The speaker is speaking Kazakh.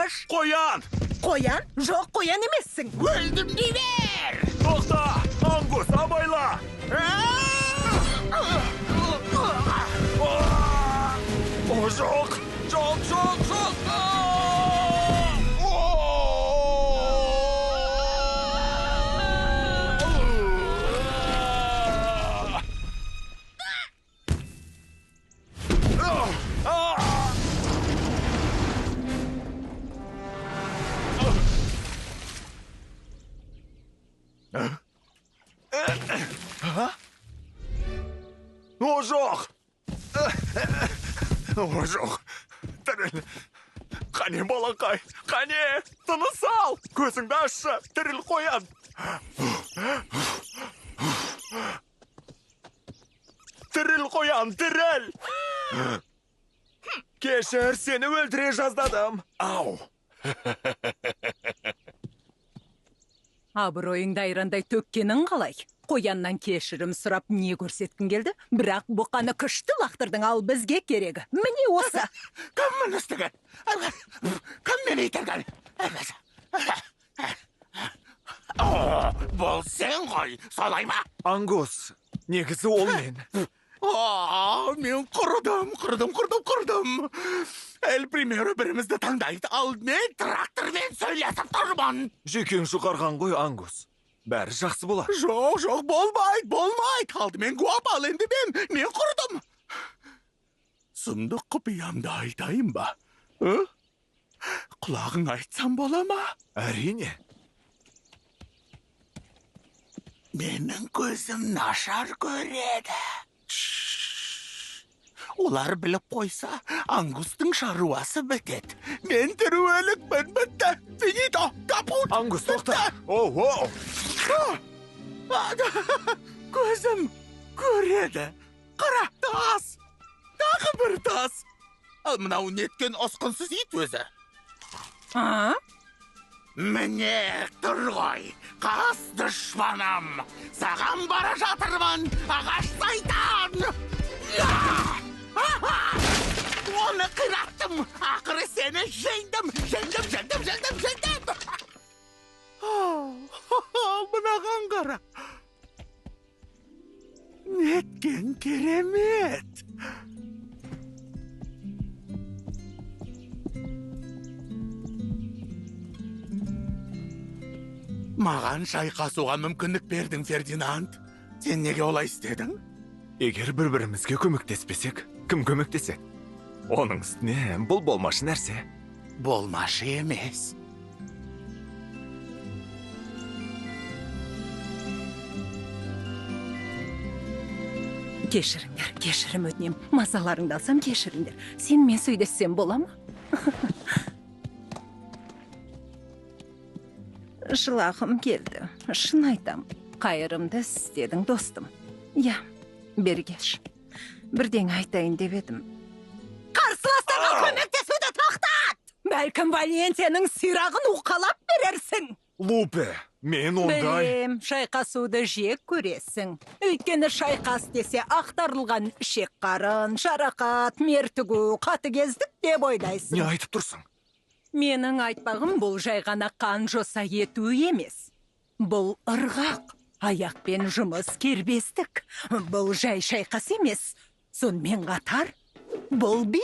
Аңғыш. Қоян! Қоян? Жоқ, қоян емессің. Өлдім деймер! Тоқта! Ангус, абайла! О, жоқ! Жоқ, жоқ, жоқ! О, жоқ! О, жоқ! Тіріл! Қане, балақай! Қане! Тыныс ал! Көзіңді ашшы! Тіріл қоян! Тіріл қоян, тіріл! Кешір, сені өлтіре жаздадым! Ау! Абыройыңды айрандай төккенің қалай? Қояннан кешірім сұрап не көрсеткін келді? Бірақ бұқаны күшті лақтырдың, ал бізге керегі. Міне осы. Кім мұны істеген? Кім мені итерген? Бұл сен ғой, солай ма? Ангус, негізі ол мен. Мен құрдым. El primero бірімізді таңдайды, ал мен трактормен сөйлесіп тұрмын. Жекең жұқарған ғой, Ангус. Бәрі жақсы болар. Жоқ, болмайды. Алдымен гуап ал, енді мен құрдым. Сұмдық құпиямды айтайын ба? Құлағың айтсам бола ма? Әрине. Менің көзім нашар көреді. Олар біліп қойса, Ангустың шаруасы бітеді. Мен тірі бітті. Финито, капут. Ангус, тоқта. Оу. Көзім көреді. Қара, тас. Тағы бір тас. Ал мынау неткен осқынсыз ит өзі. Міне тұр ғой, қас дұшпаным. Саған бара жатырмын, ағаш сайтан. Оны қираттым, ақыры сені жеңдім. Мынаған қара. Неткен керемет. Маған шайқасуға мүмкіндік бердің, Фердинанд. Сен неге олай істедің? Егер бір-бірімізге көмектеспесек, кім көмектеседі? Оның үстіне бұл болмашы нәрсе. Болмашы емес. Кешіріңдер, кешірім өтінем. Мазаларыңды алсам кешіріңдер. Сен мен сөйлессем бола ма? Жылағым келді. Шын айтам. Қайырымды істедің, достым. Я, бергеш. Бірден айтайын деп едім. Қарсыластарға көмектесуді тоқтат! Бәлкім Валентияның сирағын уқалап берерсің. Лупе, мен ондай... Білем, шайқасуды жек көресің. Өйткені шайқас десе ақтарылған ішек қарын, жарақат, мертігу, қатыгездік деп ойлайсың. Не айтып тұрсың? Менің айтпағым бұл жай ғана қан жоса ету емес. Бұл ырғақ, аяқпен жұмыс кербестік. Бұл жай шайқас емес. Сонымен қатар, бұл би.